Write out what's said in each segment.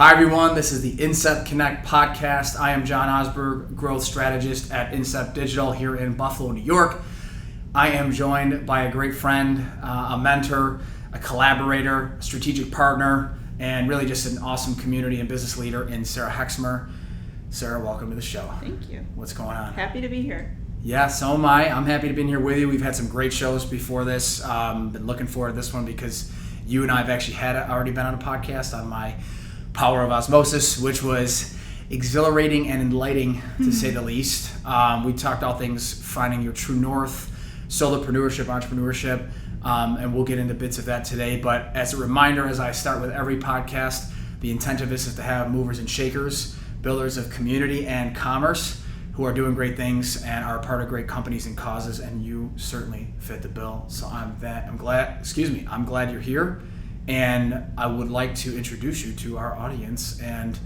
Hi everyone, this is the Incept CONNECT Podcast. I am John Osberg, growth strategist at Incept Digital here in Buffalo, New York. I am joined by a great friend, a mentor, a collaborator, a strategic partner, and really just an awesome community and business leader in Sarah Heximer. Sarah, welcome to the show. Thank you. What's going on? Happy to be here. Yeah, so am I. I'm happy to be here with you. We've had some great shows before this. Been looking forward to this one because you and I have actually already been on a podcast on my Power of Osmosis, which was exhilarating and enlightening, to say the least. We talked all things finding your true north, solopreneurship, entrepreneurship, and we'll get into bits of that today. But as a reminder, as I start with every podcast, the intent of this is to have movers and shakers, builders of community and commerce who are doing great things and are a part of great companies and causes, and you certainly fit the bill. So I'm glad you're here, and I would like to introduce you to our audience and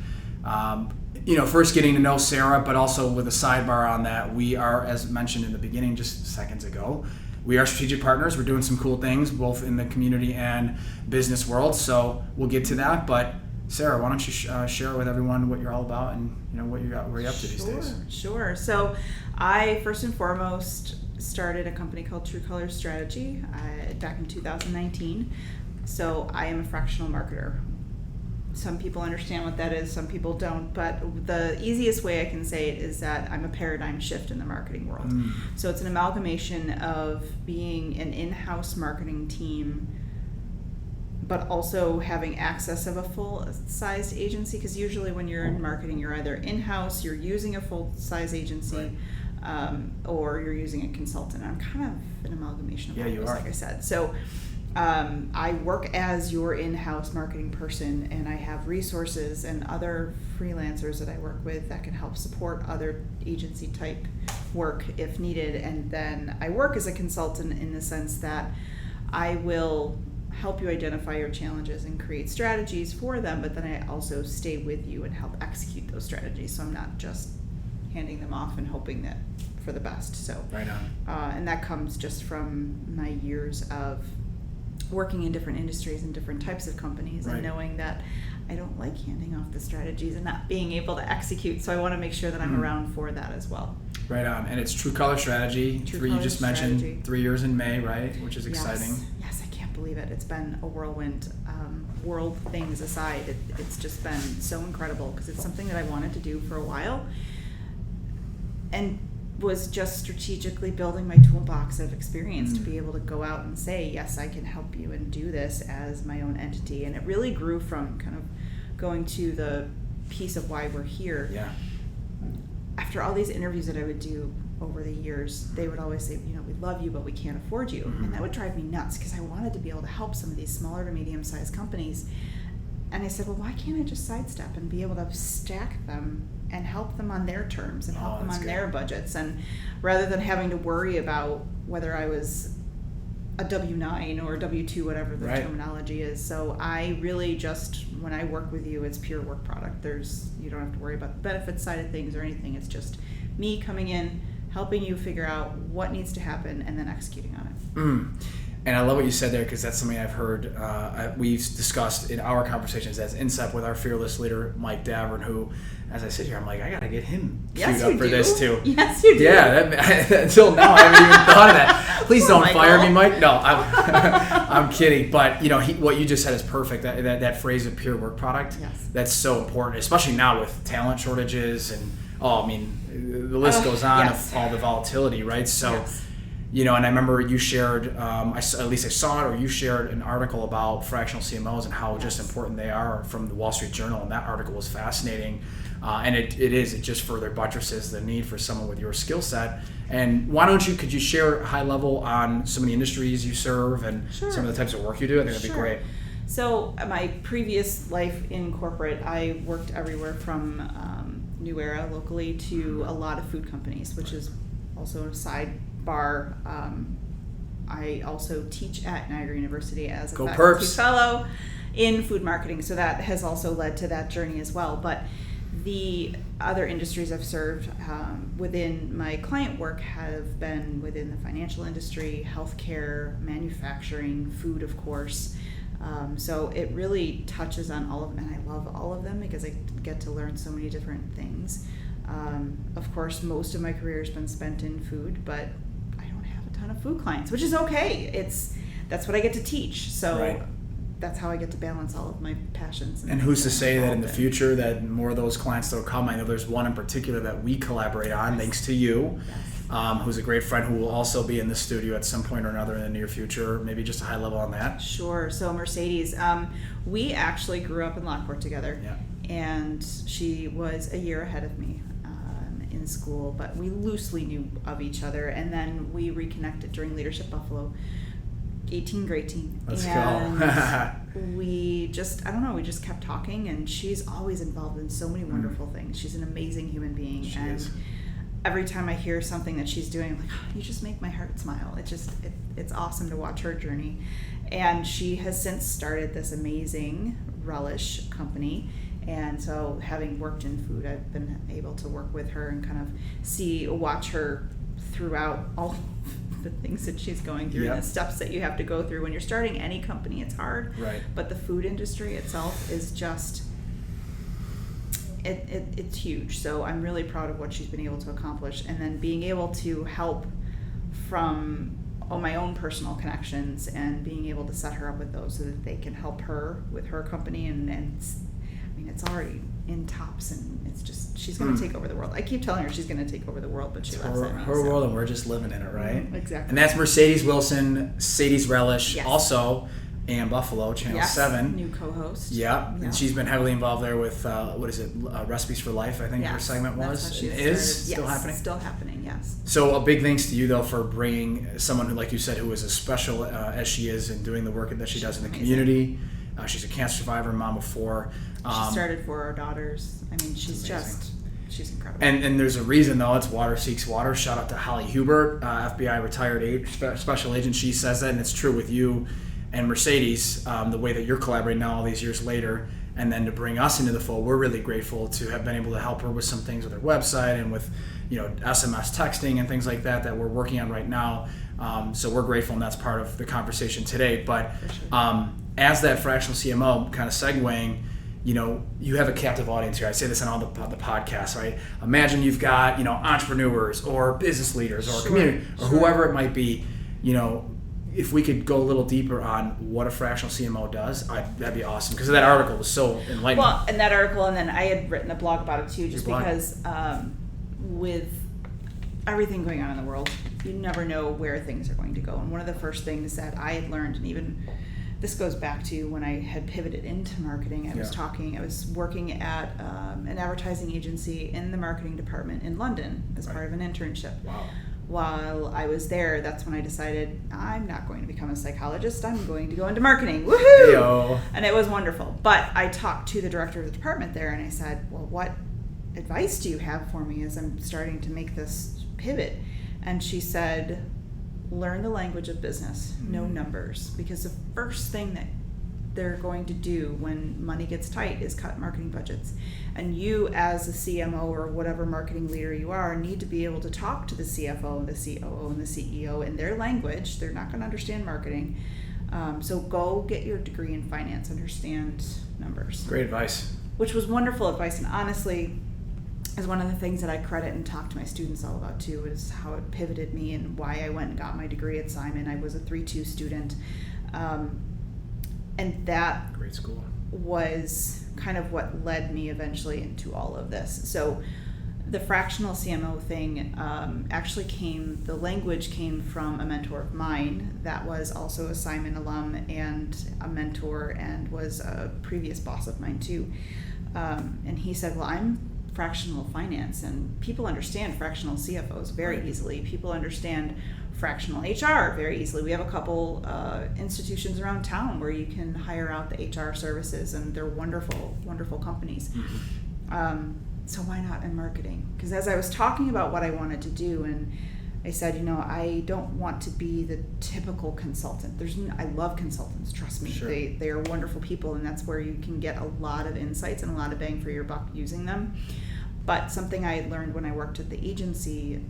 first getting to know Sarah, but also with a sidebar on that, we are, as mentioned in the beginning just seconds ago, we are strategic partners. We're doing some cool things both in the community and business world, so we'll get to that. But Sarah, why don't you share with everyone what you're all about and where you're up to these days? Sure. So I first and foremost started a company called True Color Strategy back in 2019. So I am a fractional marketer. Some people understand what that is, some people don't, but the easiest way I can say it is that I'm a paradigm shift in the marketing world. So it's an amalgamation of being an in-house marketing team, but also having access of a full-sized agency, because usually when you're in marketing, you're either in-house, you're using a full-size agency, or you're using a consultant. I'm kind of an amalgamation of all those, like I said. So I work as your in-house marketing person, and I have resources and other freelancers that I work with that can help support other agency type work if needed. And then I work as a consultant in the sense that I will help you identify your challenges and create strategies for them, but then I also stay with you and help execute those strategies. So I'm not just handing them off and hoping that for the best. So right on. And that comes just from my years of working in different industries and different types of companies, and knowing that I don't like handing off the strategies and not being able to execute. So I want to make sure that I'm around for that as well. Right on. And it's True Color Strategy. You just mentioned 3 years in May, right? Which is exciting. Yes, I can't believe it. It's been a whirlwind. World things aside, it's just been so incredible because it's something that I wanted to do for a while and was just strategically building my toolbox of experience to be able to go out and say, yes, I can help you and do this as my own entity. And it really grew from kind of going to the piece of why we're here. Yeah. After all these interviews that I would do over the years, they would always say, we love you, but we can't afford you. And that would drive me nuts because I wanted to be able to help some of these smaller to medium-sized companies. And I said, well, why can't I just sidestep and be able to stack them and help them on their terms and help them on their budgets? And rather than having to worry about whether I was a W-9 or a W-2, whatever the terminology is. So I really just, when I work with you, it's pure work product. You don't have to worry about the benefits side of things or anything. It's just me coming in, helping you figure out what needs to happen, and then executing on it. And I love what you said there, because that's something I've heard, we've discussed in our conversations as Incept with our fearless leader, Mike Davern, who, as I sit here, I'm like, I got to get him queued up for this too. Yes, you do. Yeah, until now I haven't even thought of that. Please don't fire me, Mike. No, I'm kidding. But what you just said is perfect. That phrase of pure work product, that's so important, especially now with talent shortages and, the list goes on of all the volatility, right? So. And I remember you shared, at least I saw it, or you shared an article about fractional CMOs and how just important they are from the Wall Street Journal, and that article was fascinating. And it just further buttresses the need for someone with your skill set. And could you share high level on some of the industries you serve and some of the types of work you do? I think that'd be great. So my previous life in corporate, I worked everywhere from Niagara locally to a lot of food companies, which is also a sidebar. I also teach at Niagara University as a faculty fellow in food marketing, so that has also led to that journey as well. But the other industries I've served within my client work have been within the financial industry, healthcare, manufacturing, food, of course, So it really touches on all of them, and I love all of them because I get to learn so many different things. Of course, most of my career has been spent in food, but I don't have a ton of food clients, which is okay. That's what I get to teach. So Right. that's how I get to balance all of my passions. And who's to say that in the future that more of those clients will come? I know there's one in particular that we collaborate on, thanks to you, who's a great friend who will also be in the studio at some point or another in the near future. Maybe just a high level on that. Sure. So Mercedes, we actually grew up in Lockport together, and she was a year ahead of me in school, but we loosely knew of each other, and then we reconnected during Leadership Buffalo. 18 great team. Let's go. we just kept talking, and she's always involved in so many wonderful things. She's an amazing human being. She and is. Every time I hear something that she's doing, I'm like, oh, you just make my heart smile. It's awesome to watch her journey. And she has since started this amazing Relish company. And so having worked in food, I've been able to work with her and kind of watch her throughout all the things that she's going through and the steps that you have to go through when you're starting any company. It's hard, right? But the food industry itself is just it's huge. So I'm really proud of what she's been able to accomplish, and then being able to help from my own personal connections and being able to set her up with those so that they can help her with her company. And I mean, it's already in tops, and it's just, she's going to take over the world. I keep telling her she's going to take over the world, but she laughs at me. Her world, and we're just living in it, right? Exactly. And that's Mercedes Wilson, Sadie's Relish, also AM Buffalo, Channel 7. New co-host. Yeah, and she's been heavily involved there with, Recipes for Life, I think her segment was. It is still happening? Still happening, yes. So a big thanks to you, though, for bringing someone who, like you said, who is as special as she is and doing the work that she does in the community. She's a cancer survivor, mom of 4. She started for our daughters. I mean, she's incredible. And there's a reason, though. It's Water Seeks Water. Shout out to Holly Hubert, FBI retired special agent. She says that, and it's true with you and Mercedes, the way that you're collaborating now all these years later. And then to bring us into the fold, we're really grateful to have been able to help her with some things with her website and with, SMS texting and things like that we're working on right now. So we're grateful, and that's part of the conversation today. But as that fractional CMO, kind of segueing, you have a captive audience here. I say this on all the podcasts, right? Imagine you've got, entrepreneurs or business leaders or community or whoever it might be. If we could go a little deeper on what a fractional CMO does, that'd be awesome, because that article was so enlightening. Well, and that article, and then I had written a blog about it too, just because with everything going on in the world, you never know where things are going to go. And one of the first things that I had learned, and even this goes back to when I had pivoted into marketing, I was working at an advertising agency in the marketing department in London as part of an internship. Wow. While I was there, that's when I decided I'm not going to become a psychologist. I'm going to go into marketing. Woohoo! Hey-o. And it was wonderful. But I talked to the director of the department there, and I said, well, what advice do you have for me as I'm starting to make this pivot? And she said, learn the language of business, know numbers, because the first thing that they're going to do when money gets tight is cut marketing budgets. And you, as a CMO or whatever marketing leader you are, need to be able to talk to the CFO, the COO, and the CEO in their language. They're not going to understand marketing. So go get your degree in finance, understand numbers. Great advice. Which was wonderful advice, and honestly is one of the things that I credit and talk to my students all about too, is how it pivoted me and why I went and got my degree at Simon. I was a 3-2 student. And that great school was kind of what led me eventually into all of this. So the fractional CMO thing the language came from a mentor of mine that was also a Simon alum and a mentor and was a previous boss of mine too. And he said, well, I'm fractional finance, and people understand fractional CFOs very easily. People understand fractional HR very easily. We have a couple institutions around town where you can hire out the HR services, and they're wonderful, wonderful companies. So why not in marketing? Because as I was talking about what I wanted to do, and I said, I don't want to be the typical consultant. I love consultants, trust me. Sure. They are wonderful people, and that's where you can get a lot of insights and a lot of bang for your buck using them. But something I had learned when I worked at the agency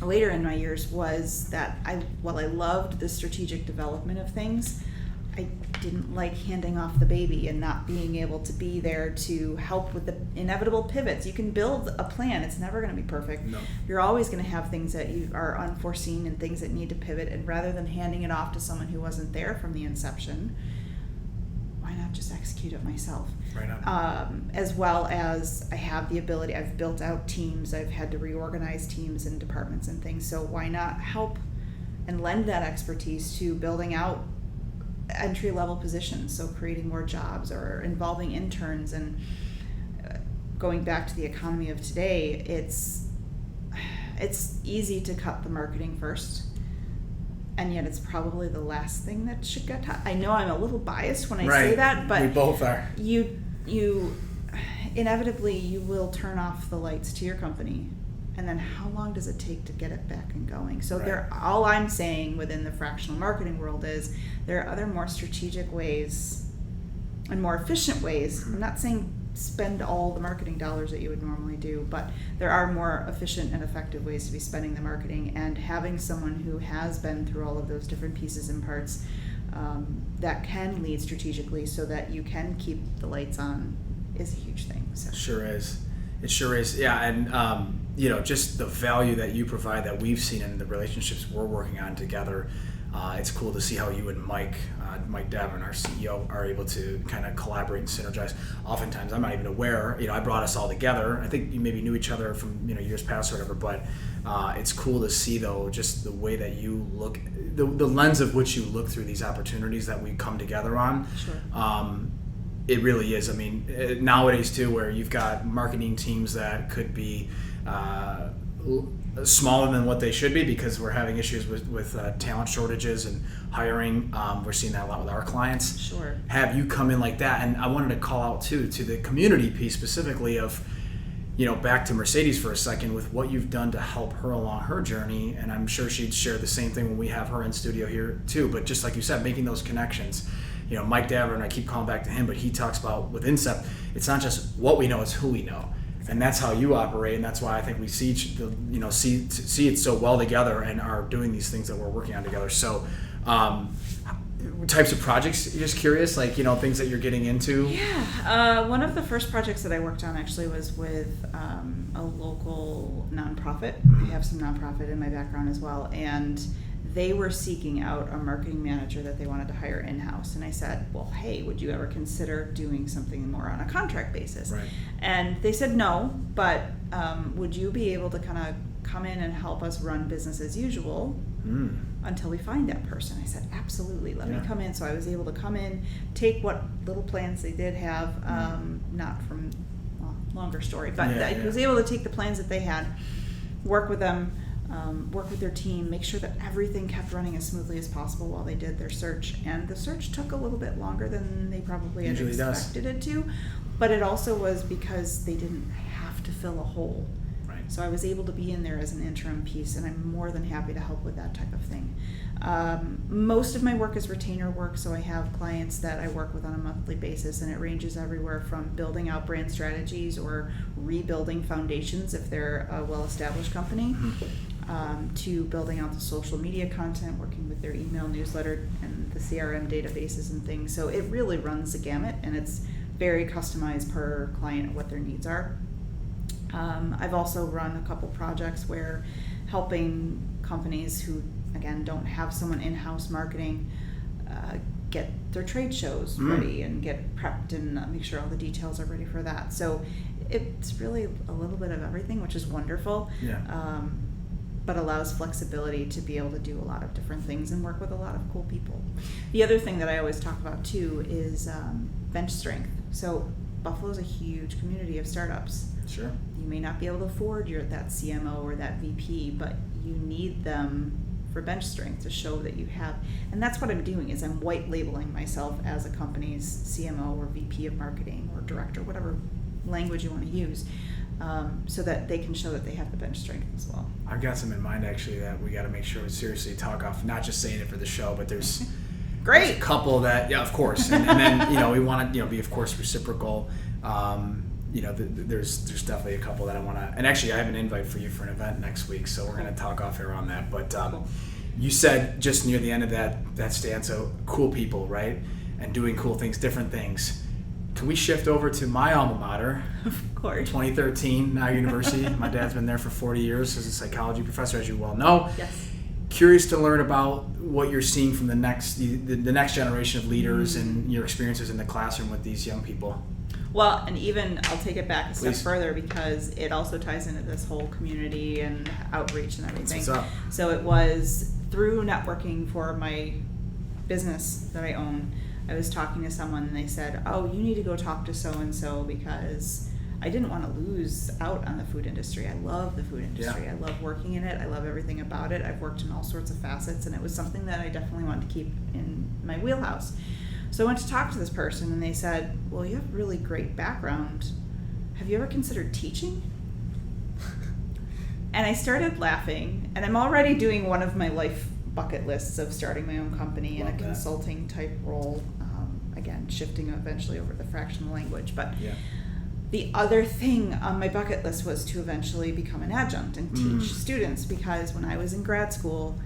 later in my years was that while I loved the strategic development of things, I didn't like handing off the baby and not being able to be there to help with the inevitable pivots. You can build a plan. It's never going to be perfect. No. You're always going to have things that you are unforeseen and things that need to pivot. And rather than handing it off to someone who wasn't there from the inception, why not just execute it myself? Right on. As well as I have the ability, I've built out teams, I've had to reorganize teams and departments and things. So why not help and lend that expertise to building out entry-level positions, so creating more jobs or involving interns. And going back to the economy of today, it's easy to cut the marketing first, and yet it's probably the last thing that should get cut. I know I'm a little biased when I say that, but we both are. You inevitably you will turn off the lights to your company, and then how long does it take to get it back and going? So all I'm saying within the fractional marketing world is there are other more strategic ways and more efficient ways. I'm not saying spend all the marketing dollars that you would normally do, but there are more efficient and effective ways to be spending the marketing, and having someone who has been through all of those different pieces and parts that can lead strategically so that you can keep the lights on is a huge thing. So. It sure is. Yeah. And, just the value that you provide that we've seen in the relationships we're working on together. It's cool to see how you and Mike Davern, our CEO, are able to kind of collaborate and synergize. Oftentimes, I'm not even aware. I brought us all together. I think you maybe knew each other from years past or whatever. But it's cool to see, though, just the way that you look, the lens of which you look through these opportunities that we come together on. Sure. It really is. I mean, nowadays too, where you've got marketing teams that could be smaller than what they should be because we're having issues with talent shortages and hiring. We're seeing that a lot with our clients. Sure. Have you come in like that? And I wanted to call out too to the community piece specifically of, back to Mercedes for a second with what you've done to help her along her journey. And I'm sure she'd share the same thing when we have her in studio here too. But just like you said, making those connections. Mike Davern, I keep calling back to him, but he talks about with Incept, it's not just what we know, it's who we know. And that's how you operate, and that's why I think we see it so well together and are doing these things that we're working on together. So, types of projects, you're just curious, like things that you're getting into. Yeah, one of the first projects that I worked on actually was with a local nonprofit. I have some nonprofit in my background as well, and they were seeking out a marketing manager that they wanted to hire in-house. And I said, well, hey, would you ever consider doing something more on a contract basis? Right. And they said no, but would you be able to kind of come in and help us run business as usual until we find that person? I said, absolutely, let me come in. So I was able to come in, take what little plans they did have, not from, longer story, but I was able to take the plans that they had, work with them, work with their team, make sure that everything kept running as smoothly as possible while they did their search. And the search took a little bit longer than they probably had expected it to, but it also was because they didn't have to fill a hole. Right. So I was able to be in there as an interim piece, and I'm more than happy to help with that type of thing. Most of my work is retainer work, so I have clients that I work with on a monthly basis, and it ranges everywhere from building out brand strategies or rebuilding foundations if they're a well-established company, to building out the social media content, working with their email newsletter and the CRM databases and things. So it really runs the gamut, and it's very customized per client what their needs are. I've also run a couple projects where helping companies who, again, don't have someone in-house marketing get their trade shows ready and get prepped and make sure all the details are ready for that. So it's really a little bit of everything, which is wonderful, but allows flexibility to be able to do a lot of different things and work with a lot of cool people. The other thing that I always talk about too is bench strength. So Buffalo's a huge community of startups. Sure. You may not be able to afford that CMO or that VP, but you need them for bench strength to show that you have. And that's what I'm doing, is I'm white labeling myself as a company's CMO or VP of marketing or director, whatever language you want to use, so that they can show that they have the bench strength as well. I've got some in mind actually that we got to make sure we seriously talk off, not just saying it for the show, but there's a couple that, of course, and then we want to be of course reciprocal. There's definitely a couple that I want to, and actually I have an invite for you for an event next week, so we're going to talk off air on that. But you said just near the end of that that stands out, cool people, right? And doing cool things, different things. Can we shift over to my alma mater? Of course. 2013, Niagara University. My dad's been there for 40 years as a psychology professor, as you well know. Yes. Curious to learn about what you're seeing from the next generation of leaders and your experiences in the classroom with these young people. Well, and even I'll take it back a step Please. further because it also ties into this whole community and outreach and everything. What's up? So it was through networking for my business that I own. I was talking to someone and they said, oh, you need to go talk to so-and-so because I didn't want to lose out on the food industry. I love the food industry. Yeah. I love working in it. I love everything about it. I've worked in all sorts of facets and it was something that I definitely wanted to keep in my wheelhouse. So I went to talk to this person and they said, well, you have a really great background. Have you ever considered teaching? And I started laughing, and I'm already doing one of my life bucket lists of starting my own company in a consulting type role. Again, shifting eventually over to the fractional language. But the other thing on my bucket list was to eventually become an adjunct and teach students, because when I was in grad school,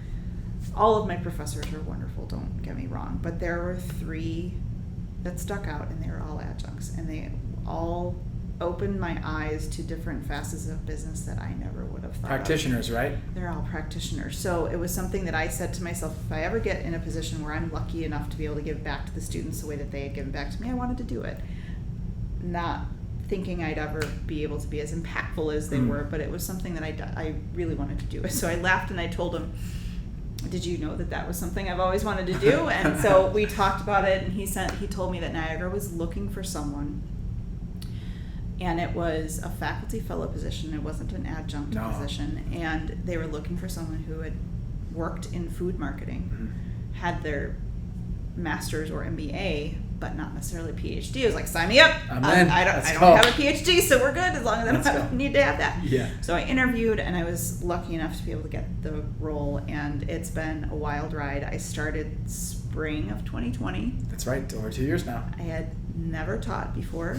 all of my professors were wonderful, don't get me wrong, but there were 3 that stuck out, and they were all adjuncts, and they all opened my eyes to different facets of business that I never would have thought Practitioners, of. right? They're all practitioners. So it was something that I said to myself, if I ever get in a position where I'm lucky enough to be able to give back to the students the way that they had given back to me, I wanted to do it. Not thinking I'd ever be able to be as impactful as they were, but it was something that I really wanted to do. So I laughed and I told him, did you know that was something I've always wanted to do? And so we talked about it, and he told me that Niagara was looking for someone, and it was a faculty fellow position. It wasn't an adjunct position, and they were looking for someone who had worked in food marketing, had their master's or MBA, but not necessarily a PhD. I was like, sign me up. I don't have a PhD, so we're good as long as I don't need to have that. Yeah. So I interviewed, and I was lucky enough to be able to get the role, and it's been a wild ride. I started spring of 2020. That's right, over 2 years now. I had never taught before.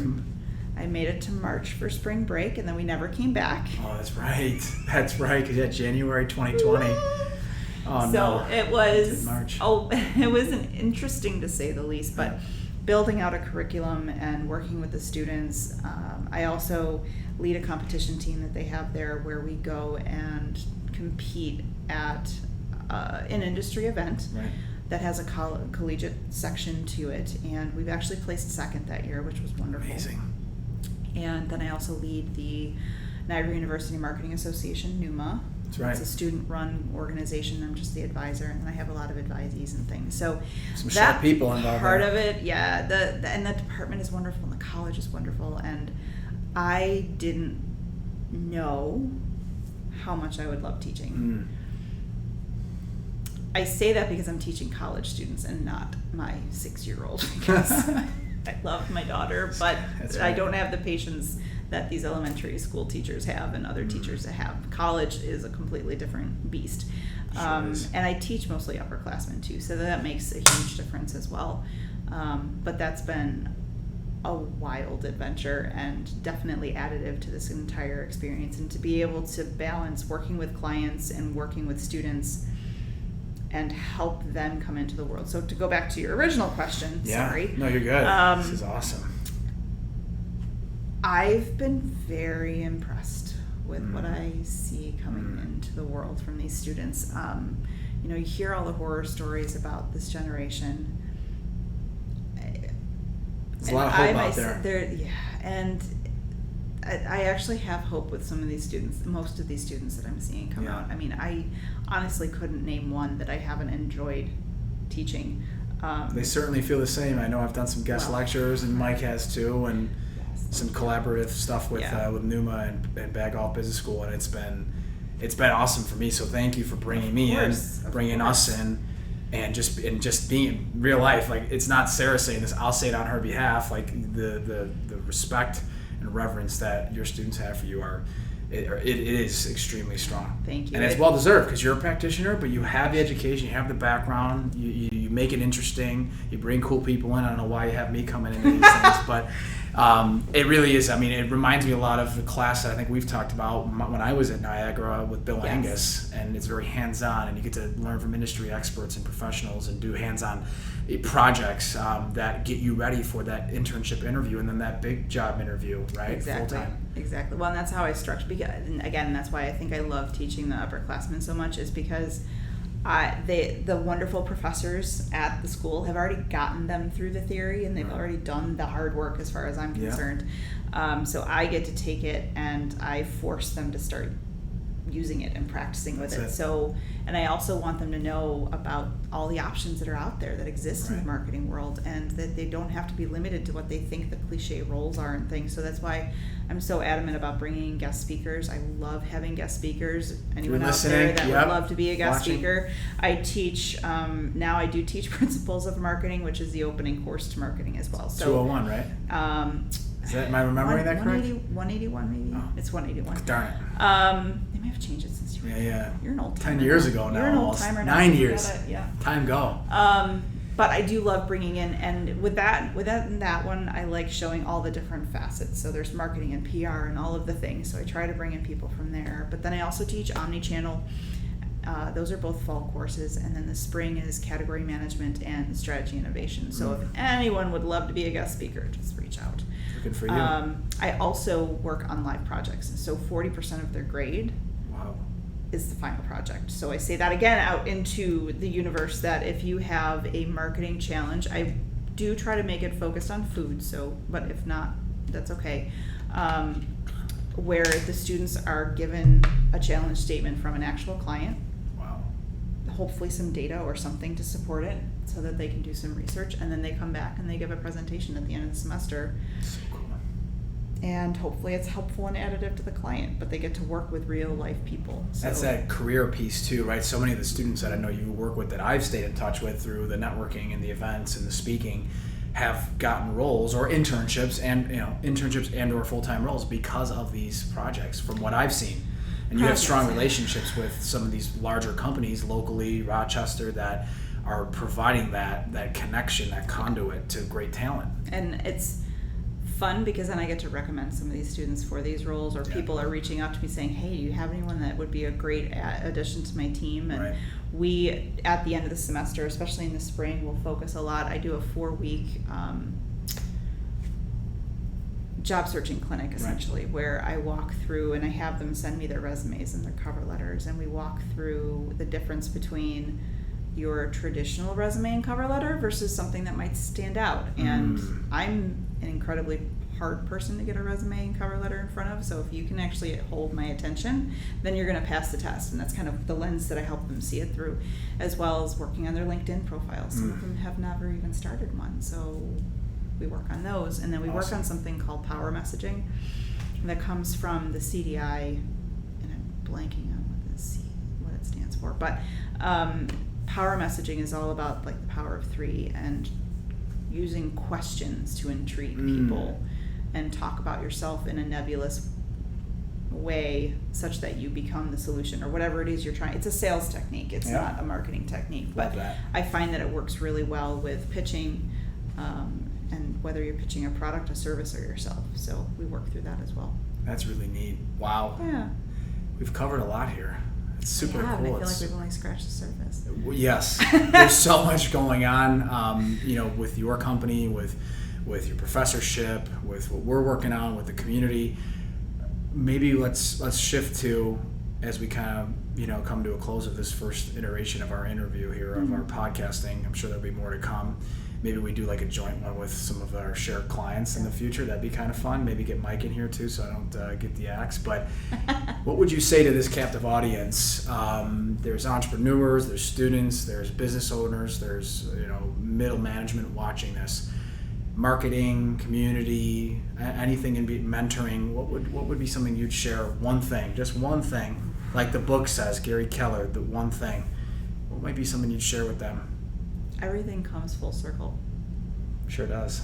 I made it to March for spring break, and then we never came back. Oh, that's right. That's right, because January 2020. Oh, so no. it was March. It was interesting to say the least, but building out a curriculum and working with the students. I also lead a competition team that they have there where we go and compete at an industry event that has a collegiate section to it, and we've actually placed second that year, which was wonderful. Amazing. And then I also lead the Niagara University Marketing Association, NUMA. That's right. It's a student-run organization. I'm just the advisor, and then I have a lot of advisees and things. So Some that sharp people involved part there. of it, and the department is wonderful, and the college is wonderful, and I didn't know how much I would love teaching. I say that because I'm teaching college students and not my 6-year-old, because I love my daughter, but I don't have the patience that these elementary school teachers have and other teachers that have. College is a completely different beast. And I teach mostly upperclassmen too, so that makes a huge difference as well. But that's been a wild adventure and definitely additive to this entire experience. And to be able to balance working with clients and working with students and help them come into the world. So to go back to your original question, sorry. No, you're good. This is awesome. I've been very impressed with what I see coming into the world from these students. You hear all the horror stories about this generation. There's a lot of hope out there. And I actually have hope with some of these students, most of these students that I'm seeing come out. I mean, I honestly couldn't name one that I haven't enjoyed teaching. They certainly feel the same. I know I've done some guest lectures, and Mike has too, and some collaborative stuff with NUMA and Bag Off Business School, and it's been awesome for me. So thank you for bringing me in, bringing us in, and just being in real life. Like, it's not Sarah saying this; I'll say it on her behalf. Like the respect and reverence that your students have for you it is extremely strong. Thank you. And it's well deserved, because you're a practitioner, but you have the education, you have the background, you make it interesting. You bring cool people in. I don't know why you have me coming into these things, but it really is. I mean, it reminds me a lot of the class that I think we've talked about when I was at Niagara with Bill Angus, and it's very hands-on, and you get to learn from industry experts and professionals and do hands-on projects that get you ready for that internship interview and then that big job interview, right? Exactly. Full-time. Exactly. Well, and that's how I structure. And again, that's why I think I love teaching the upperclassmen so much, is because the wonderful professors at the school have already gotten them through the theory, and they've already done the hard work as far as I'm concerned. So I get to take it and I force them to start using it and practicing with it. So, and I also want them to know about all the options that are out there that exist in the marketing world, and that they don't have to be limited to what they think the cliche roles are and things. So that's why I'm so adamant about bringing in guest speakers. I love having guest speakers. Anyone out there that would love to be a guest speaker. I teach, now I do teach Principles of Marketing, which is the opening course to marketing as well. So 201, right? Is that, am I remembering that correct? 181 maybe? Oh. It's 181. Darn it. They may have changed it since you were You're an old timer. 10 years ago now. You're an old almost. timer now. 9 years. Yeah. Time go. But I do love bringing in, and with that one, I like showing all the different facets. So there's marketing and PR and all of the things. So I try to bring in people from there. But then I also teach omni-channel. Those are both fall courses, and then the spring is category management and strategy innovation. So if anyone would love to be a guest speaker, just reach out. Good for you. I also work on live projects, so 40% of their grade is the final project. So I say that again out into the universe, that if you have a marketing challenge, I do try to make it focused on food. So, but if not, that's okay. Where the students are given a challenge statement from an actual client. Hopefully some data or something to support it, so that they can do some research, and then they come back and they give a presentation at the end of the semester. So cool. And hopefully it's helpful and additive to the client, but they get to work with real life people. So that's that career piece too, right? So many of the students that I know you work with, that I've stayed in touch with through the networking and the events and the speaking, have gotten roles or internships and or full-time roles because of these projects, from what I've seen. And you have strong relationships with some of these larger companies locally, Rochester, that are providing that connection, that conduit to great talent. And it's fun because then I get to recommend some of these students for these roles, or people are reaching out to me saying, hey, do you have anyone that would be a great addition to my team? And we, at the end of the semester, especially in the spring, will focus a lot. I do a 4-week job searching clinic, essentially, where I walk through and I have them send me their resumes and their cover letters, and we walk through the difference between your traditional resume and cover letter versus something that might stand out. And I'm an incredibly hard person to get a resume and cover letter in front of, so if you can actually hold my attention, then you're going to pass the test. And that's kind of the lens that I help them see it through, as well as working on their LinkedIn profiles. Some of them have never even started one, so we work on those. And then we work on something called power messaging that comes from the CDI, and I'm blanking on what it stands for, but power messaging is all about like the power of 3 and using questions to intrigue people and talk about yourself in a nebulous way such that you become the solution, or whatever it is you're trying. It's a sales technique, it's not a marketing technique, but I find that it works really well with pitching, and whether you're pitching a product, a service, or yourself. So we work through that as well. That's really neat. Wow. Yeah. We've covered a lot here. It's super cool. And I feel like we've only scratched the surface. Yes. There's so much going on, with your company, with your professorship, with what we're working on, with the community. Maybe let's shift to, as we kind of, come to a close of this first iteration of our interview here, of our podcasting. I'm sure there'll be more to come. Maybe we do like a joint one with some of our shared clients in the future. That'd be kind of fun. Maybe get Mike in here too, so I don't get the axe. But what would you say to this captive audience? There's entrepreneurs, there's students, there's business owners, there's middle management watching this. Marketing, community, anything in mentoring. What would be something you'd share? One thing, just one thing, like the book says, Gary Keller, the one thing. What might be something you'd share with them? Everything comes full circle. Sure does.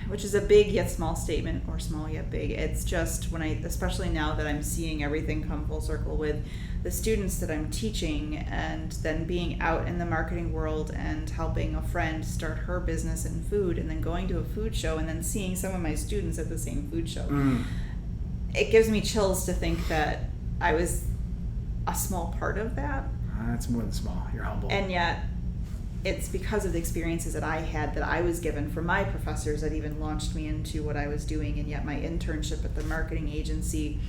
which is a big yet small statement, or small yet big. It's just especially now that I'm seeing everything come full circle with the students that I'm teaching, and then being out in the marketing world and helping a friend start her business in food, and then going to a food show and then seeing some of my students at the same food show. It gives me chills to think that I was a small part of that. That's more than small. You're humble. And yet, it's because of the experiences that I had, that I was given from my professors, that even launched me into what I was doing, and yet my internship at the marketing agency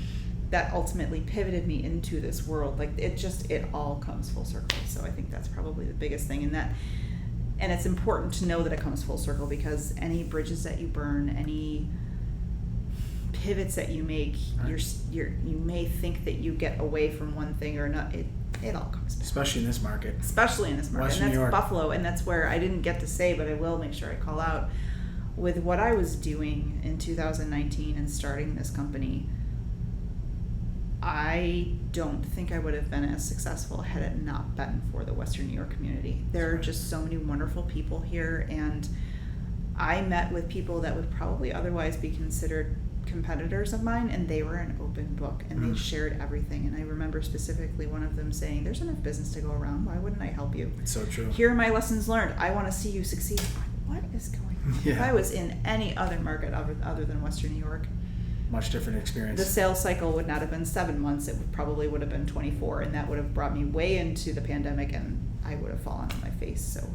that ultimately pivoted me into this world. Like, it all comes full circle. So I think that's probably the biggest thing, and it's important to know that it comes full circle, because any bridges that you burn, any pivots that you make, you may think that you get away from one thing or not. It all comes back. Especially in this market. Western and that's New York. Buffalo, and that's where I didn't get to say, but I will make sure I call out, with what I was doing in 2019 and starting this company. I don't think I would have been as successful had it not been for the Western New York community. There are just so many wonderful people here, and I met with people that would probably otherwise be considered competitors of mine, and they were an open book, and they shared everything. And I remember specifically one of them saying, "There's enough business to go around. Why wouldn't I help you? It's so true. Here are my lessons learned. I want to see you succeed." I'm like, what is going on? Yeah. If I was in any other market other than Western New York, much different experience. the sales cycle would not have been 7 months. It would have been 24, and that would have brought me way into the pandemic, and I would have fallen on my face. So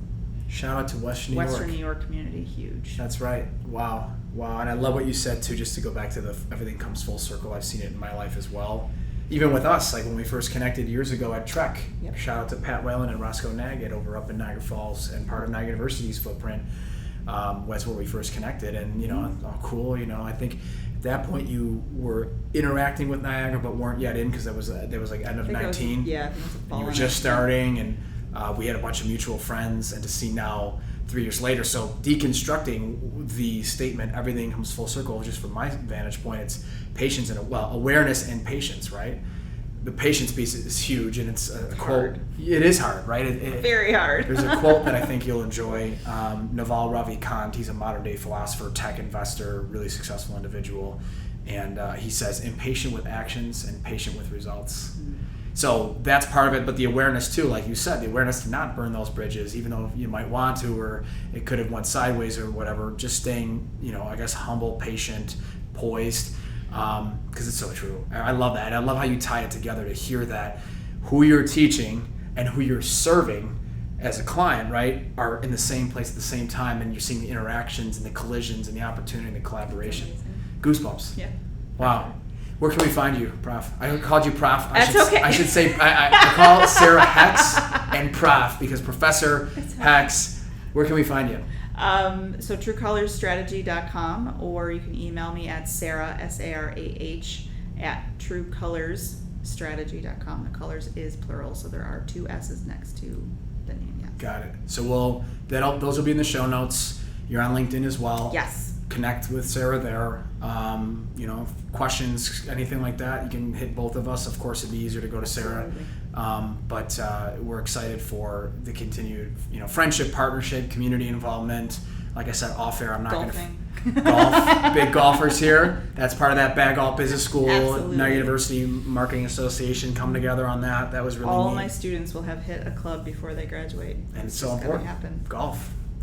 shout out to Western New York community, huge. That's right. Wow. And I love what you said too, just to go back to everything comes full circle. I've seen it in my life as well. Even with us, like when we first connected years ago at Trek. Yep. Shout out to Pat Whalen and Roscoe Naggett over up in Niagara Falls, and part of Niagara University's footprint. Was where we first connected, and oh, cool. I think at that point you were interacting with Niagara, but weren't yet in, because there was like end of 19. I think it was a fall. You were just starting, and we had a bunch of mutual friends, and to see now 3 years later. So deconstructing the statement, everything comes full circle, just from my vantage point, it's patience and awareness and patience, right? The patience piece is huge, and it's a quote. It is hard, right? Very hard. There's a quote that I think you'll enjoy. Naval Ravikant, he's a modern day philosopher, tech investor, really successful individual, and he says, "Impatient with actions and patient with results." So that's part of it, but the awareness too, like you said, the awareness to not burn those bridges, even though you might want to, or it could have went sideways or whatever. Just staying, I guess, humble, patient, poised, because it's so true. I love that. I love how you tie it together to hear that who you're teaching and who you're serving as a client, right, are in the same place at the same time, and you're seeing the interactions and the collisions and the opportunity and the collaboration. Goosebumps. Yeah. Wow. Where can we find you, Prof? I called you Prof. Okay. I should say I call Sarah Hex and Prof, because Professor Hex. Where can we find you? So truecolorsstrategy.com, or you can email me at Sarah, SARAH, at truecolorsstrategy.com. The colors is plural, so there are 2 S's next to the name. Yes. Got it. So those will be in the show notes. You're on LinkedIn as well. Yes. Connect with Sarah there. Questions, anything like that, you can hit both of us. Of course, it'd be easier to go to Sarah. But we're excited for the continued, friendship, partnership, community involvement. Like I said, off air, I'm not going to golf. Big golfers here. That's part of that Bag Golf Business School, Niagara University Marketing Association coming together on that. That was really all neat. My students will have hit a club before they graduate. And it's so important.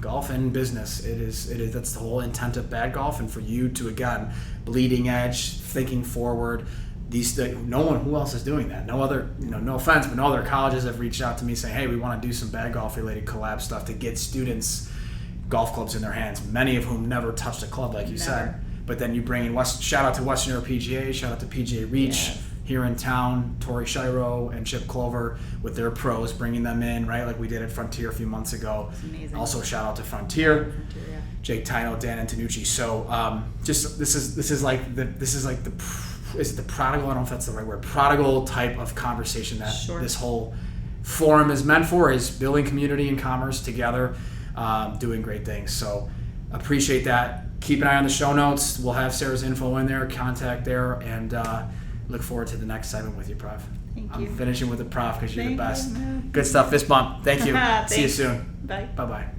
Golf and business. It is. That's the whole intent of Bad Golf, and for you to, again, bleeding edge, thinking forward. No one who else is doing that. No other, no offense, but no other colleges have reached out to me saying, "Hey, we want to do some Bad Golf related collab stuff to get students golf clubs in their hands." Many of whom never touched a club, like you said. But then you bring in shout out to Western New York PGA, shout out to PGA Reach. Here in town, Tori Shiro and Chip Clover with their pros, bringing them in, right, like we did at Frontier a few months ago. It's amazing. Also, shout out to Frontier, Jake Tino, Dan Antonucci. So, this is like the prodigal? I don't know if that's the right word. Prodigal type of conversation that this whole forum is meant for, is building community and commerce together, doing great things. So, appreciate that. Keep an eye on the show notes. We'll have Sarah's info in there, contact there, and look forward to the next segment with you, Prof. Thank you. I'm finishing with the Prof because you're the best. You, Good stuff. Fist bump. Thank you. See you soon. Bye. Bye-bye.